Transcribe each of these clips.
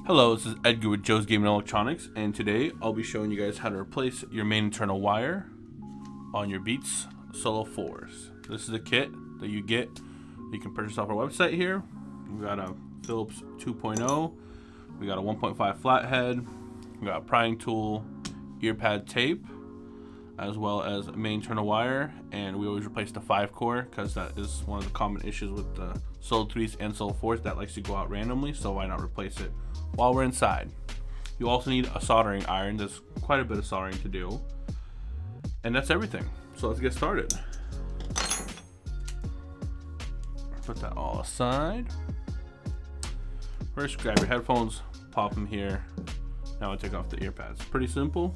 Hello, this is Edgar with JoesGE&x, and today I'll be showing you guys how to replace your main internal wire on your Beats Solo 4s. This is a kit that you get, you can purchase off our website here. We got a Phillips 2.0, we got a 1.5 flathead, we got a prying tool, ear pad tape, as well as a main internal wire, and we always replace the 5-core because that is one of the common issues with the Solo 3s and Solo 4s that likes to go out randomly, so why not replace it while we're inside. You also need a soldering iron. There's quite a bit of soldering to do, and that's everything. So let's get started. Put that all aside. First, grab your headphones, pop them here. Now I take off the ear pads. Pretty simple.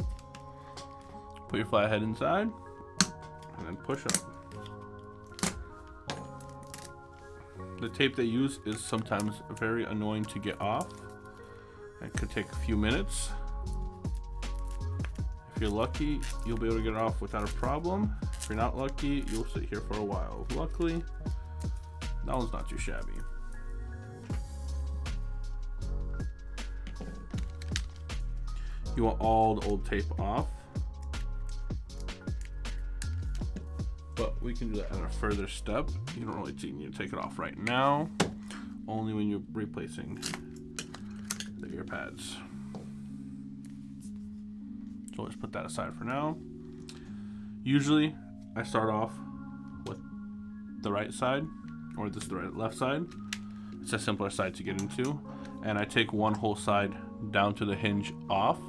Put your flathead inside and then push up. The tape they use is sometimes very annoying to get off. It could take a few minutes. If you're lucky, you'll be able to get it off without a problem. If you're not lucky, you'll sit here for a while. Luckily, that one's not too shabby. You want all the old tape off, but we can do that at a further step. You don't really need to take it off right now, only when you're replacing the ear pads. So let's put that aside for now. Usually I start off with the right side, or this is the left side. It's a simpler side to get into, and I take one whole side down to the hinge off,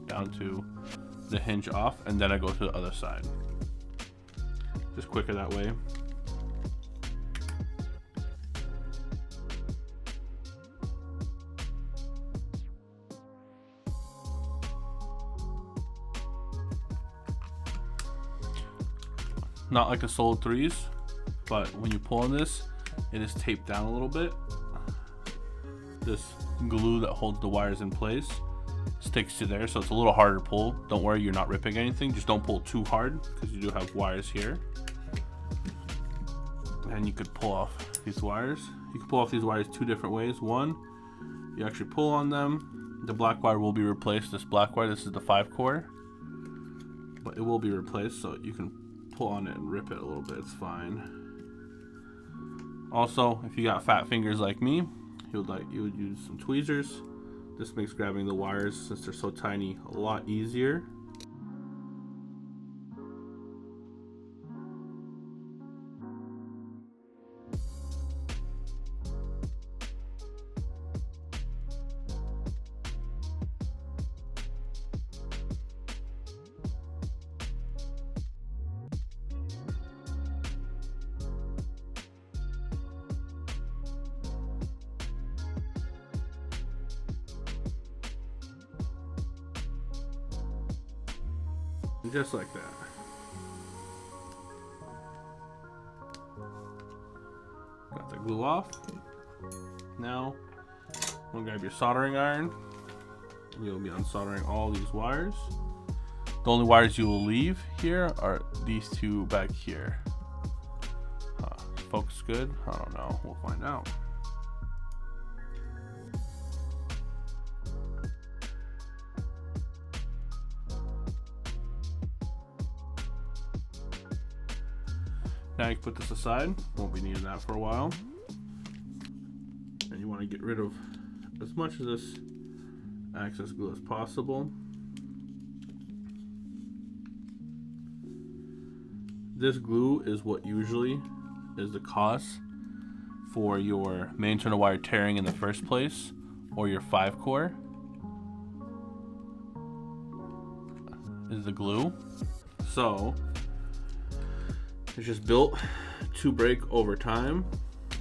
and then I go to the other side. Just quicker that way. Not like a Solo 3s, but when you pull on this, it is taped down a little bit. This glue that holds the wires in place sticks to there, so it's a little harder to pull. Don't worry, you're not ripping anything. Just don't pull too hard because you do have wires here. And you could pull off these wires. You can pull off these wires two different ways. One, you actually pull on them. The black wire will be replaced. This black wire, this is the 5-core, but it will be replaced, so you can pull on it and rip it a little bit. It's fine. Also, if you got fat fingers like me, you would use some tweezers. This makes grabbing the wires, since they're so tiny, a lot easier. Just like that. Got the glue off. Now, I'm gonna grab your soldering iron. You'll be unsoldering all these wires. The only wires you will leave here are these two back here. Focus good? I don't know. We'll find out. Now you can put this aside. Won't be needing that for a while. And you want to get rid of as much of this excess glue as possible. This glue is what usually is the cost for your main internal wire tearing in the first place, or your 5-core is the glue. So it's just built to break over time.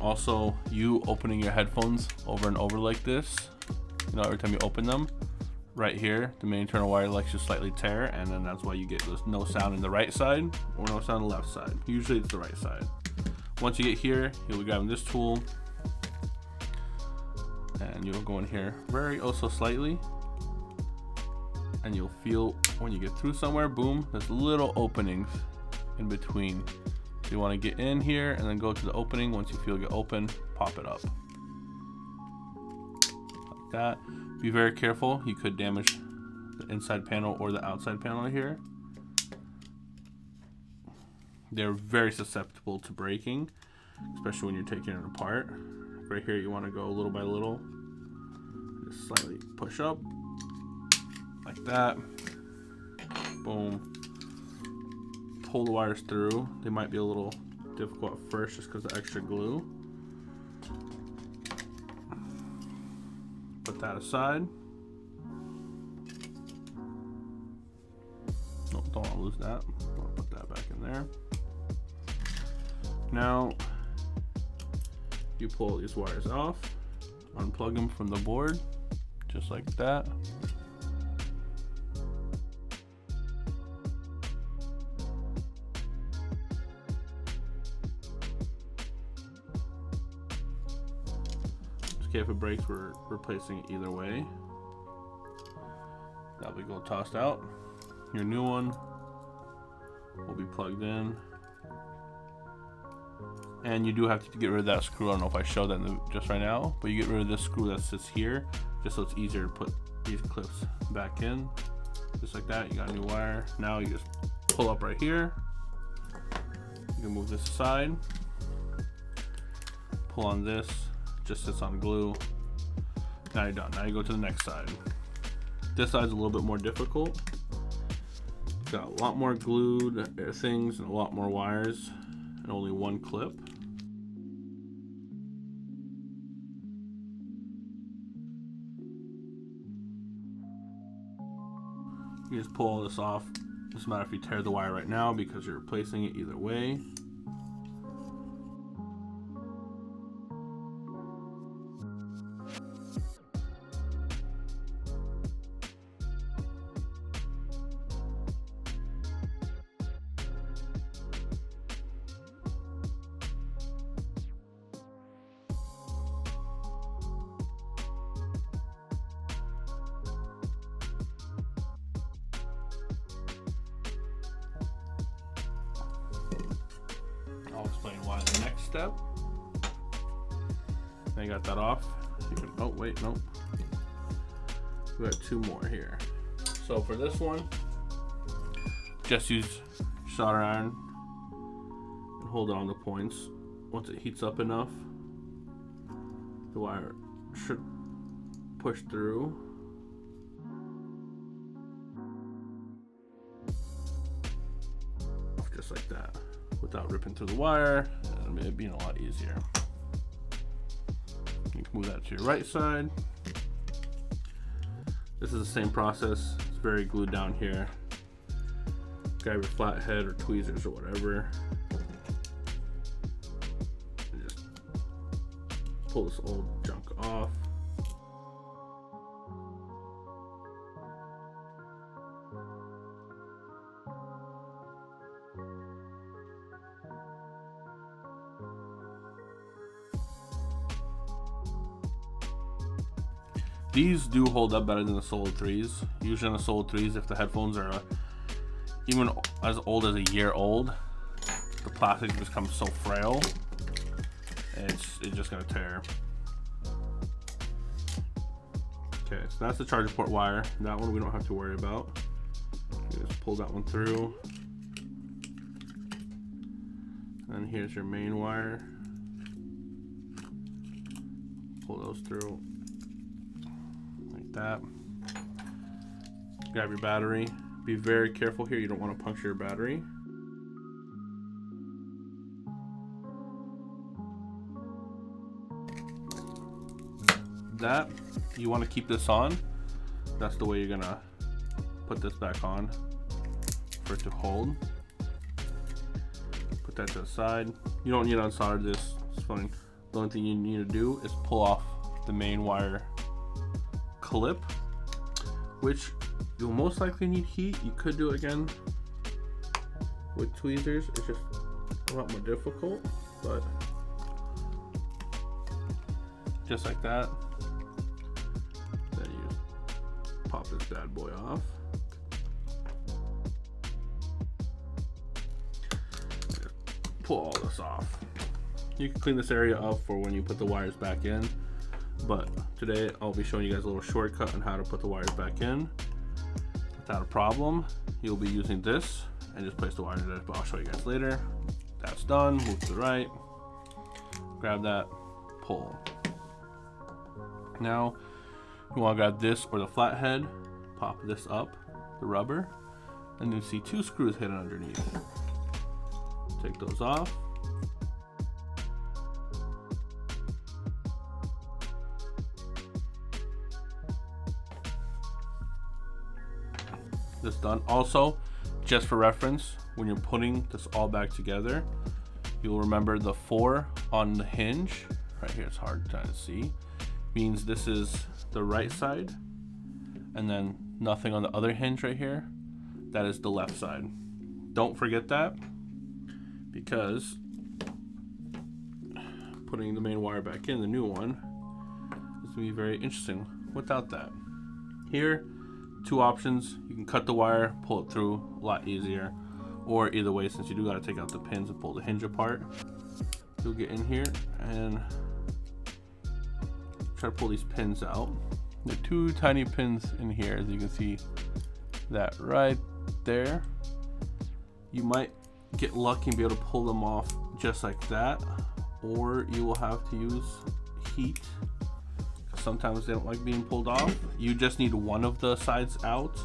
Also, you opening your headphones over and over like this, you know, every time you open them, right here, the main internal wire likes to slightly tear, and then that's why you get this no sound in the right side or no sound on the left side. Usually it's the right side. Once you get here, you'll be grabbing this tool, and you'll go in here very so slightly, and you'll feel when you get through somewhere, boom, there's little openings in between. So you want to get in here and then go to the opening. Once you feel it open, pop it up like that. Be very careful, you could damage the inside panel or the outside panel here. They're very susceptible to breaking, especially when you're taking it apart. Right here you want to go little by little. Just slightly push up, like that. Boom. Pull the wires through. They might be a little difficult at first just because of the extra glue. Put that aside. Nope, don't want to lose that. I'll put that back in there. Now you pull these wires off, unplug them from the board, just like that. Okay, if it breaks, we're replacing it either way. That'll be tossed out. Your new one will be plugged in. And you do have to get rid of that screw. I don't know if I showed that just right now, but you get rid of this screw that sits here, just so it's easier to put these clips back in. Just like that, you got a new wire. Now you just pull up right here. You can move this aside. Pull on this. Just sits on glue. Now you're done. Now you go to the next side. This side's a little bit more difficult. It's got a lot more glued things and a lot more wires and only one clip. You just pull all this off. Doesn't matter if you tear the wire right now because you're replacing it either way. I'll explain why the next step. Now you got that off. You can, oh wait, nope. We got two more here. So for this one, just use solder iron and hold on the points. Once it heats up enough, the wire should push through. Just like that, without ripping through the wire, and it being a lot easier. You can move that to your right side. This is the same process. It's very glued down here. Grab your flathead or tweezers or whatever. And just pull this old junk off. These do hold up better than the Solid 3s. Usually on the Solid 3s, if the headphones are even as old as a year old, the plastic becomes so frail, and it's just gonna tear. Okay, so that's the charger port wire. That one we don't have to worry about. You just pull that one through. And here's your main wire. Pull those through. That. Grab your battery. Be very careful here, you don't want to puncture your battery. That, you want to keep this on. That's the way you're gonna put this back on for it to hold. Put that to the side. You don't need to unsolder this, it's fine. The only thing you need to do is pull off the main wire clip, which you'll most likely need heat. You could do it again with tweezers. It's just a lot more difficult, but just like that. Then you just pop this bad boy off. Just pull all this off. You can clean this area up for when you put the wires back in, but today I'll be showing you guys a little shortcut on how to put the wires back in without a problem. You'll be using this and just place the wires in it, but I'll show you guys later. That's done. Move to the right, grab that, pull. Now you want to grab this or the flathead, pop this up, the rubber, and you see 2 screws hidden underneath. Take those off. This done. Also, just for reference, when you're putting this all back together, you'll remember the 4 on the hinge right here. It's hard to see. Means this is the right side, and then nothing on the other hinge right here. That is the left side. Don't forget that, because putting the main wire back in, the new one, is gonna be very interesting without that. Here, 2 options. You can cut the wire, pull it through a lot easier, or either way, since you do gotta take out the pins and pull the hinge apart, you'll get in here and try to pull these pins out. There are 2 tiny pins in here, as you can see that right there. You might get lucky and be able to pull them off just like that, or you will have to use heat. Sometimes they don't like being pulled off. You just need one of the sides out,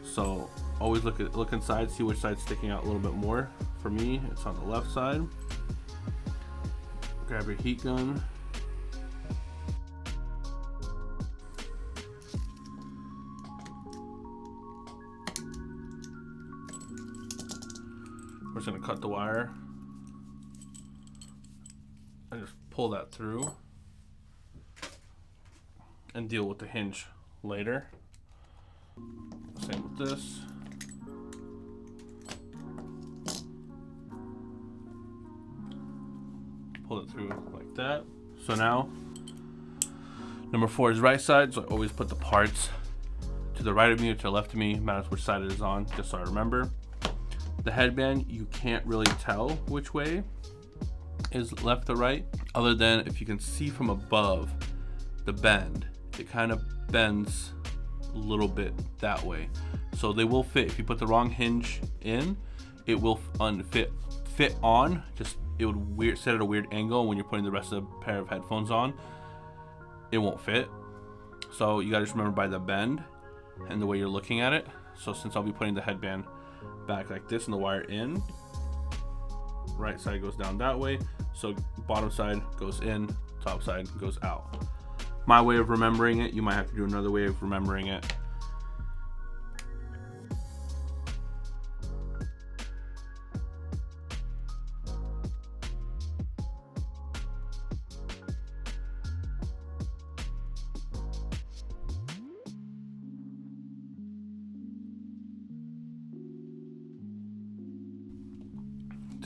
so always look inside, see which side's sticking out a little bit more. For me, it's on the left side. Grab your heat gun. We're just gonna cut the wire and just pull that through and deal with the hinge later. Same with this. Pull it through like that. So now, number 4 is right side, so I always put the parts to the right of me or to the left of me, matters which side it is on, just so I remember. The headband, you can't really tell which way is left or right, other than if you can see from above the bend, it kind of bends a little bit that way. So they will fit. If you put the wrong hinge in, it will fit on, just it would set at a weird angle. When you're putting the rest of the pair of headphones on, it won't fit. So you gotta just remember by the bend and the way you're looking at it. So since I'll be putting the headband back like this and the wire in, right side goes down that way, so bottom side goes in, top side goes out. My way of remembering it, you might have to do another way of remembering it.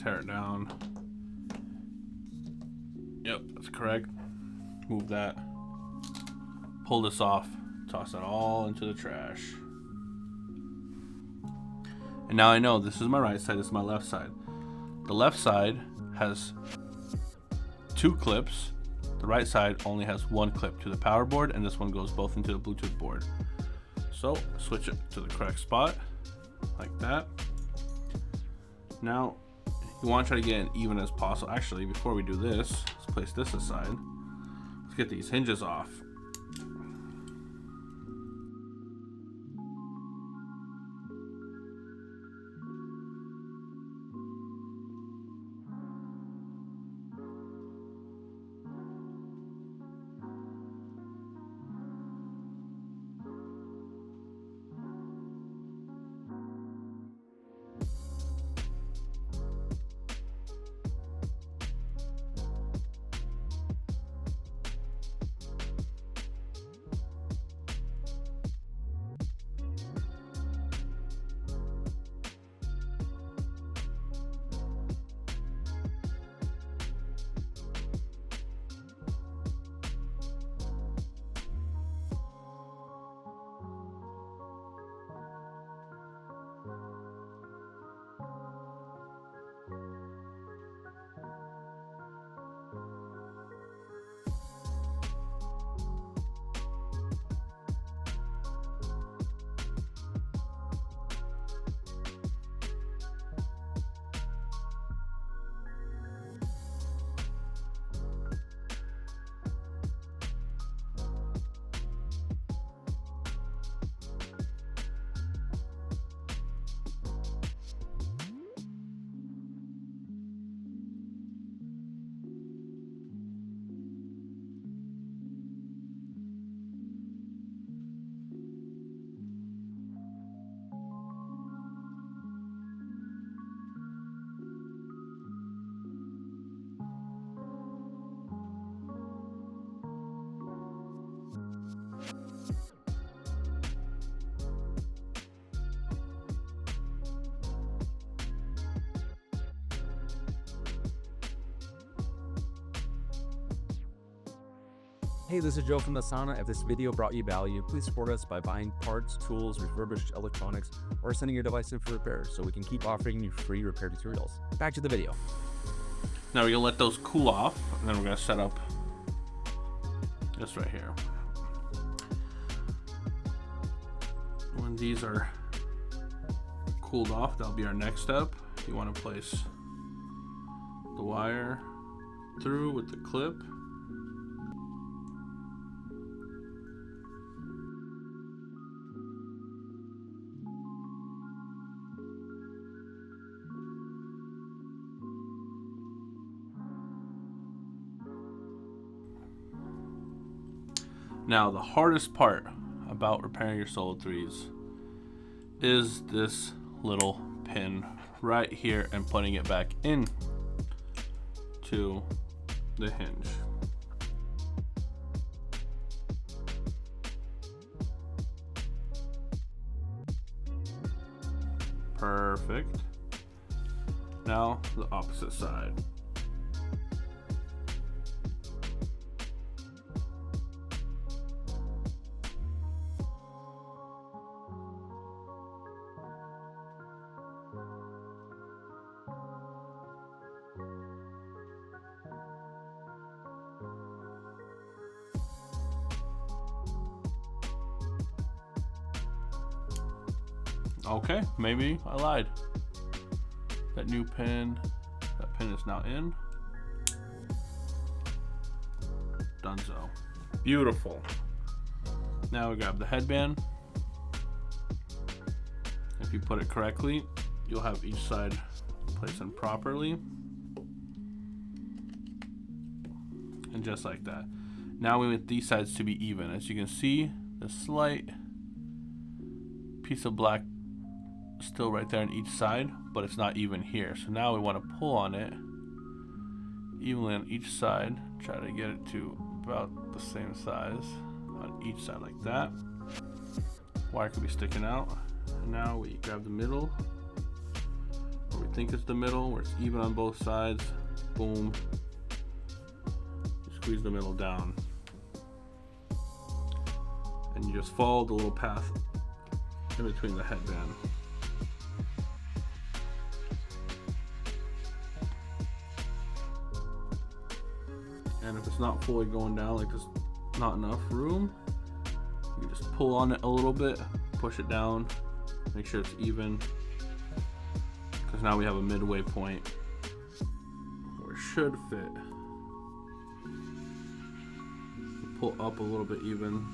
Tear it down. Yep, that's correct. Move that. Pull this off. Toss that all into the trash. And now I know this is my right side, this is my left side. The left side has 2 clips. The right side only has 1 clip to the power board, and this one goes both into the Bluetooth board. So switch it to the correct spot, like that. Now, you want to try to get it even as possible. Actually, before we do this, let's place this aside. Let's get these hinges off. Hey, this is Joe from the Sauna. If this video brought you value, please support us by buying parts, tools, refurbished electronics, or sending your device in for repairs so we can keep offering you free repair tutorials. Back to the video. Now we're gonna let those cool off, and then we're gonna set up this right here. When these are cooled off, that'll be our next step. You want to place the wire through with the clip. Now the hardest part about repairing your Solo 3s is this little pin right here and putting it back in to the hinge. Perfect. Now the opposite side. Okay, maybe I lied. That new pin, that pin is now in. Donezo. Beautiful. Now we grab the headband. If you put it correctly, you'll have each side placed in properly. And just like that. Now we want these sides to be even. As you can see, the slight piece of black still right there on each side, but it's not even here. So now we want to pull on it evenly on each side, try to get it to about the same size on each side like that. Wire could be sticking out. And now we grab the middle, where we think it's the middle, where it's even on both sides. Boom. You squeeze the middle down, and you just follow the little path in between the headband. And if it's not fully going down, like there's not enough room, you just pull on it a little bit, push it down, make sure it's even, because now we have a midway point where it should fit. Pull up a little bit even.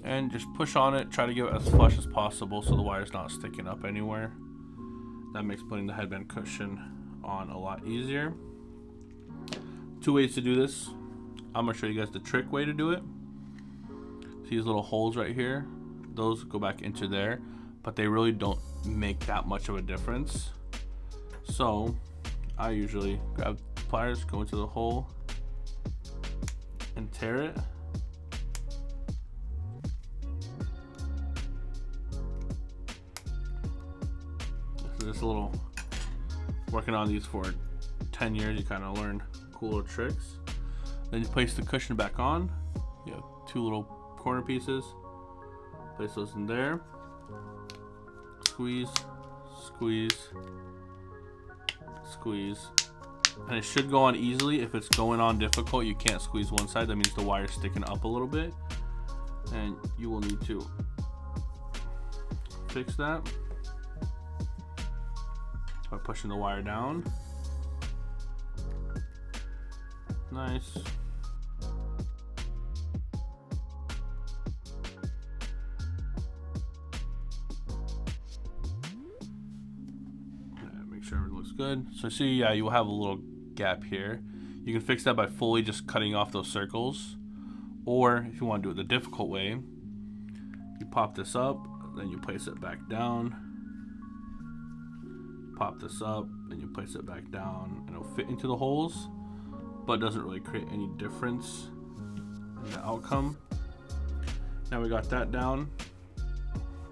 And just push on it, try to get it as flush as possible so the wire's not sticking up anywhere. That makes putting the headband cushion on a lot easier. Two ways to do this. I'm gonna show you guys the trick way to do it. See these little holes right here? Those go back into there, but they really don't make that much of a difference. So I usually grab pliers, go into the hole, and tear it. This little, working on these for 10 years, you kind of learn cool little tricks. Then you place the cushion back on. You have two little corner pieces. Place those in there. Squeeze, squeeze, squeeze. And it should go on easily. If it's going on difficult, you can't squeeze one side. That means the wire's sticking up a little bit. And you will need to fix that by pushing the wire down. Nice. Make sure everything looks good. So see, yeah, you'll have a little gap here. You can fix that by fully just cutting off those circles, or if you want to do it the difficult way, you pop this up, then you place it back down. Pop this up, then you place it back down, and it'll fit into the holes, but it doesn't really create any difference in the outcome. Now we got that down.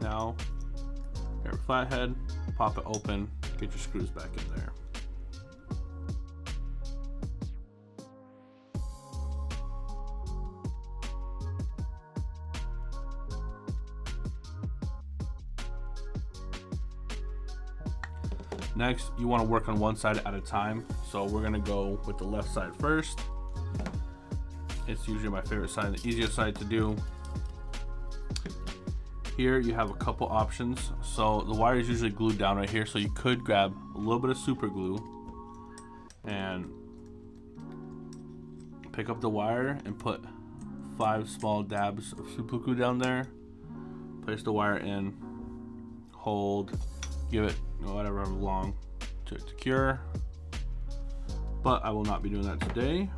Now, grab a flathead, pop it open, get your screws back in there. Next, you want to work on one side at a time. So we're going to go with the left side first. It's usually my favorite side, the easiest side to do. Here you have a couple options. So the wire is usually glued down right here, so you could grab a little bit of super glue and pick up the wire and put 5 small dabs of super glue down there. Place the wire in, hold, give it whatever long to cure, but I will not be doing that today.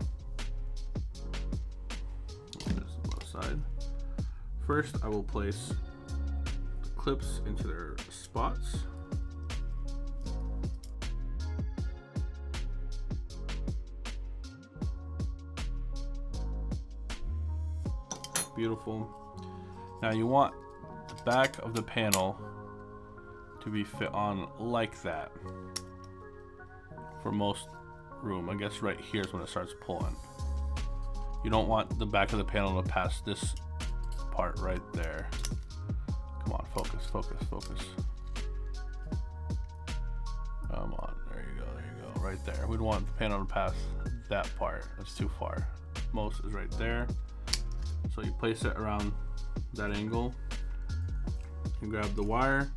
There's the left side. First, I will place the clips into their spots. Beautiful. Now you want the back of the panel to be fit on like that for most room. I guess right here is when it starts pulling. You don't want the back of the panel to pass this part right there. Come on, focus, focus, focus. Come on, there you go, right there. We'd want the panel to pass that part. That's too far. Most is right there. So you place it around that angle. You grab the wire,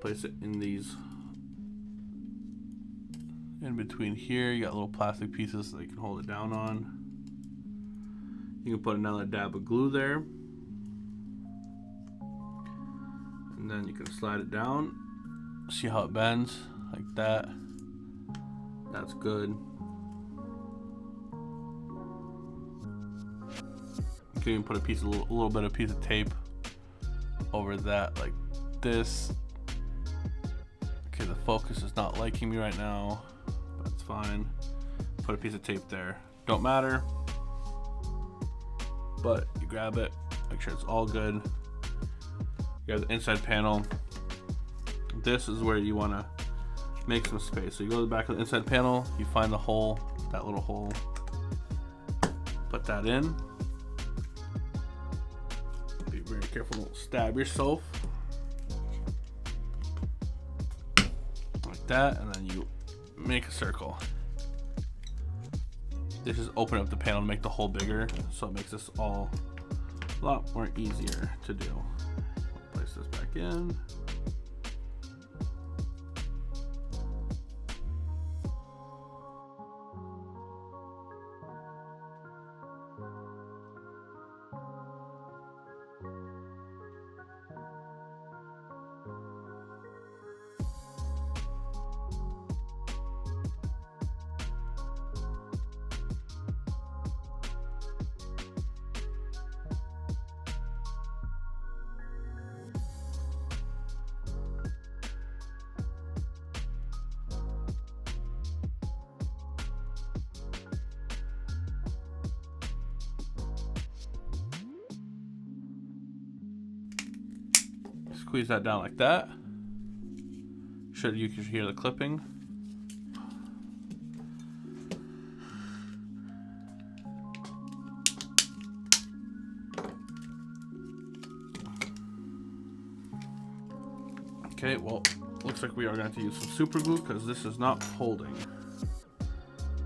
place it in these, in between here. You got little plastic pieces that you can hold it down on. You can put another dab of glue there, and then you can slide it down. See how it bends like that. That's good. You can even put a little bit of piece of tape over that like this. Okay, the focus is not liking me right now, but it's fine. Put a piece of tape there. Don't matter, but you grab it, make sure it's all good. You have the inside panel. This is where you want to make some space. So you go to the back of the inside panel, you find the hole, that little hole, put that in. Be very careful, don't stab yourself. Like that, and then you make a circle. This is open up the panel to make the hole bigger, so it makes this all a lot more easier to do. Place this back in. Squeeze that down like that. You can hear the clipping. Okay, well, looks like we are going to use some super glue because this is not holding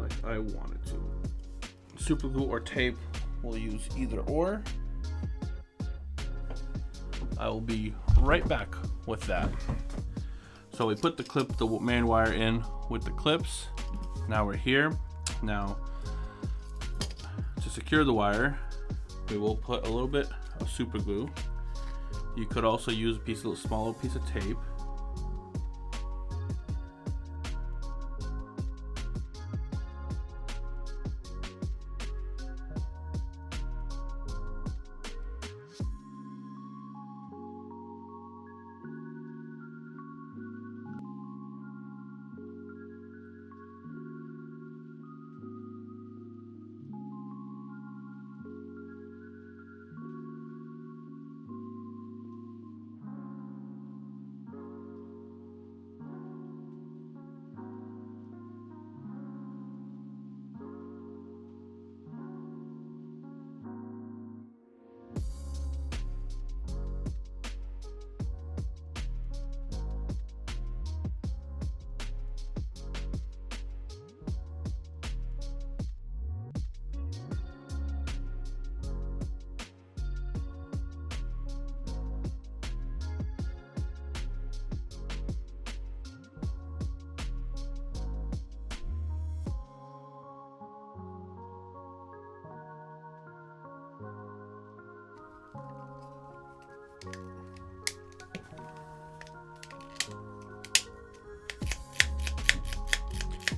like I wanted to. Super glue or tape, we'll use either or. I will be right back with that. So we put the main wire in with the clips. Now we're here. Now to secure the wire, we will put a little bit of super glue. You could also use a smaller piece of tape.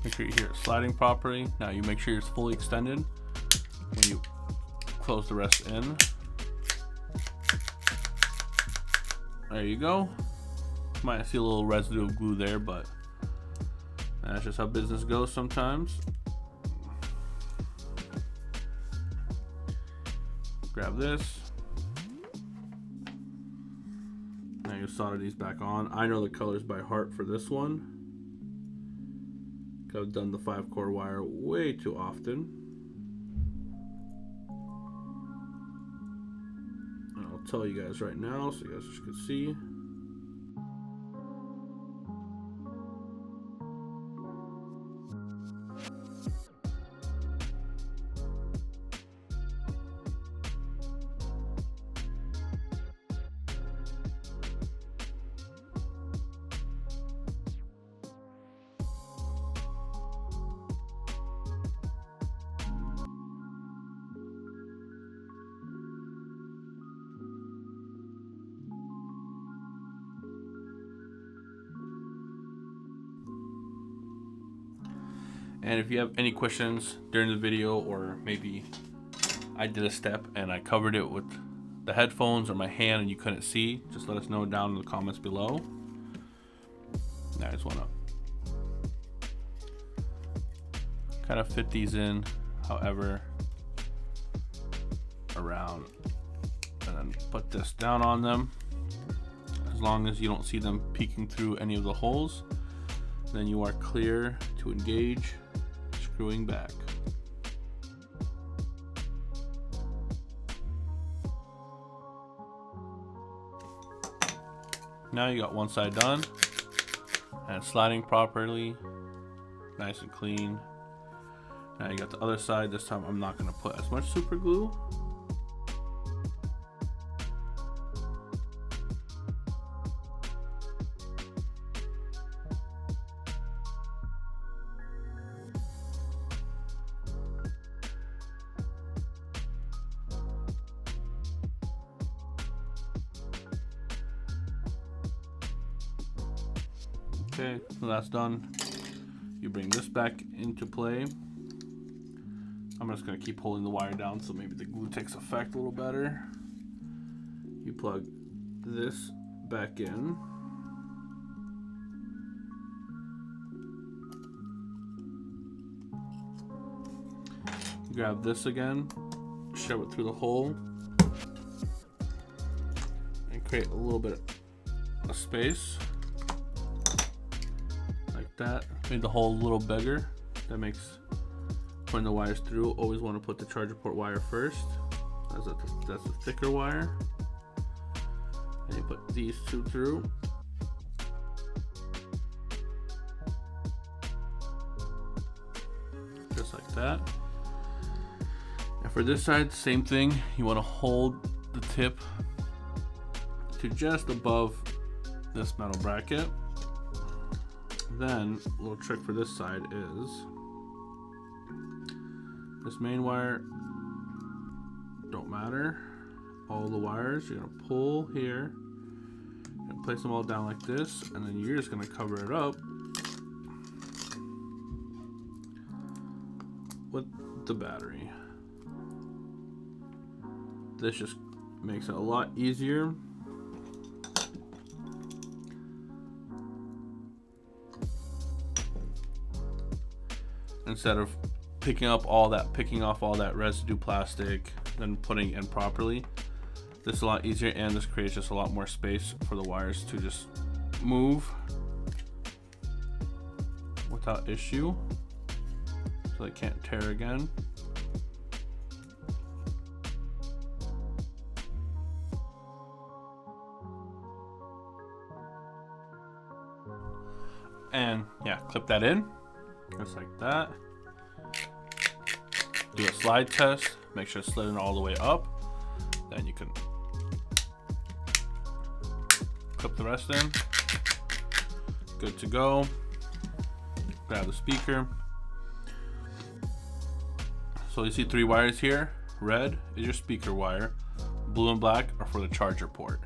Make sure you hear it sliding properly. Now you make sure it's fully extended when you close the rest in. There you go. Might see a little residue of glue there, but that's just how business goes sometimes. Grab this. Now you solder these back on. I know the colors by heart for this one. I've done the 5-core wire way too often. And I'll tell you guys right now so you guys just can see. And if you have any questions during the video, or maybe I did a step and I covered it with the headphones or my hand and you couldn't see, just let us know down in the comments below. Now I just want to kind of fit these in however around, and then put this down on them. As long as you don't see them peeking through any of the holes, then you are clear to engage screwing back. Now you got one side done and it's sliding properly, nice and clean. Now you got the other side. This time I'm not going to put as much super glue. Okay, so that's done. You bring this back into play. I'm just gonna keep holding the wire down so maybe the glue takes effect a little better. You plug this back in. Grab this again, shove it through the hole, and create a little bit of space. That made the hole a little bigger. That makes putting the wires through. Always want to put the charger port wire first. That's the thicker wire. And you put these two through. Just like that. And for this side, same thing. You want to hold the tip to just above this metal bracket. Then a little trick for this side is this main wire don't matter. All the wires you're gonna pull here and place them all down like this, and then you're just gonna cover it up with the battery. This just makes it a lot easier. Instead of picking off all that residue plastic, then putting it in properly. This is a lot easier, and this creates just a lot more space for the wires to just move without issue, so they can't tear again. And yeah, clip that in just like that. Do a slide test, make sure it's sliding all the way up. Then you can clip the rest in. Good to go. Grab the speaker. So you see 3 wires here. Red is your speaker wire. Blue and black are for the charger port.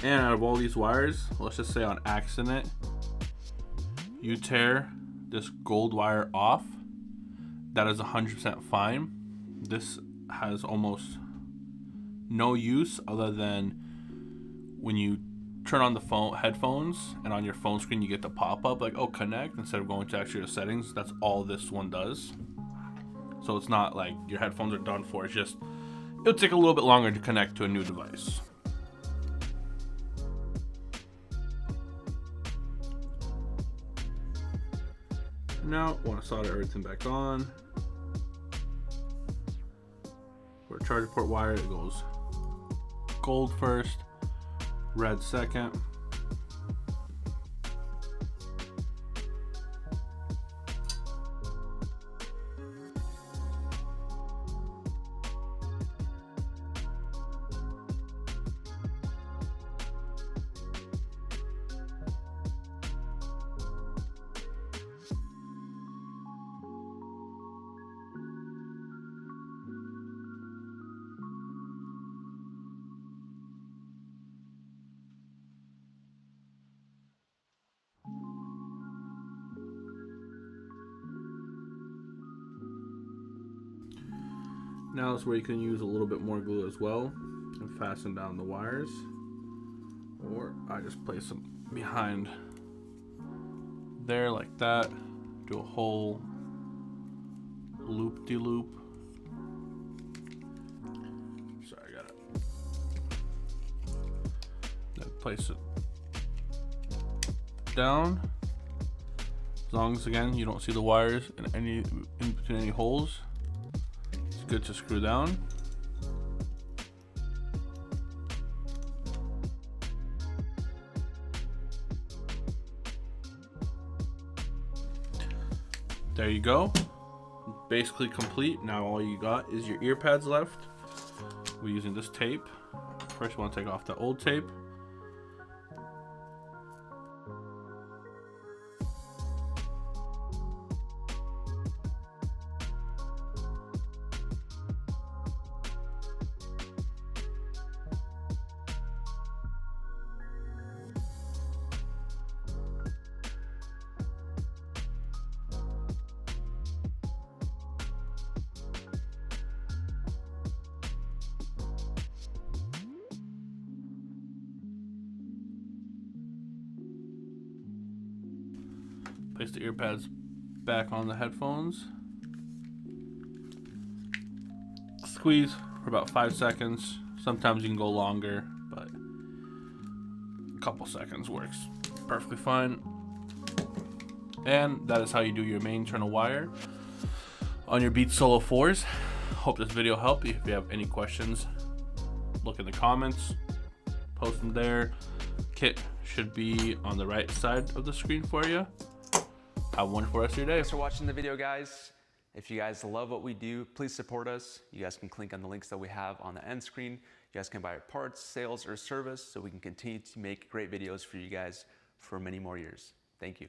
And out of all these wires, let's just say on accident, you tear this gold wire off, that is 100% fine. This has almost no use other than when you turn on the headphones, and on your phone screen you get the pop-up like, oh, connect, instead of going to actually your settings. That's all this one does. So it's not like your headphones are done for. It's just, it'll take a little bit longer to connect to a new device. Now, want to solder everything back on. For a charger port wire, it goes gold first, red second. Now is where you can use a little bit more glue as well and fasten down the wires, or I just place them behind there like that, do a whole loop-de-loop. Sorry, I got it. Then place it down. As long as, again, you don't see the wires in between any holes, good to screw down. There you go. Basically complete. Now all you got is your ear pads left. We're using this tape. First you want to take off the old tape. Place the ear pads back on the headphones. Squeeze for about 5 seconds. Sometimes you can go longer, but a couple seconds works perfectly fine. And that is how you do your main internal wire on your Beats Solo 4s. Hope this video helped. If you have any questions, look in the comments, post them there. Kit should be on the right side of the screen for you. Have a wonderful rest of your day. Thanks for watching the video, guys. If you guys love what we do, please support us. You guys can click on the links that we have on the end screen. You guys can buy parts, sales, or service so we can continue to make great videos for you guys for many more years. Thank you.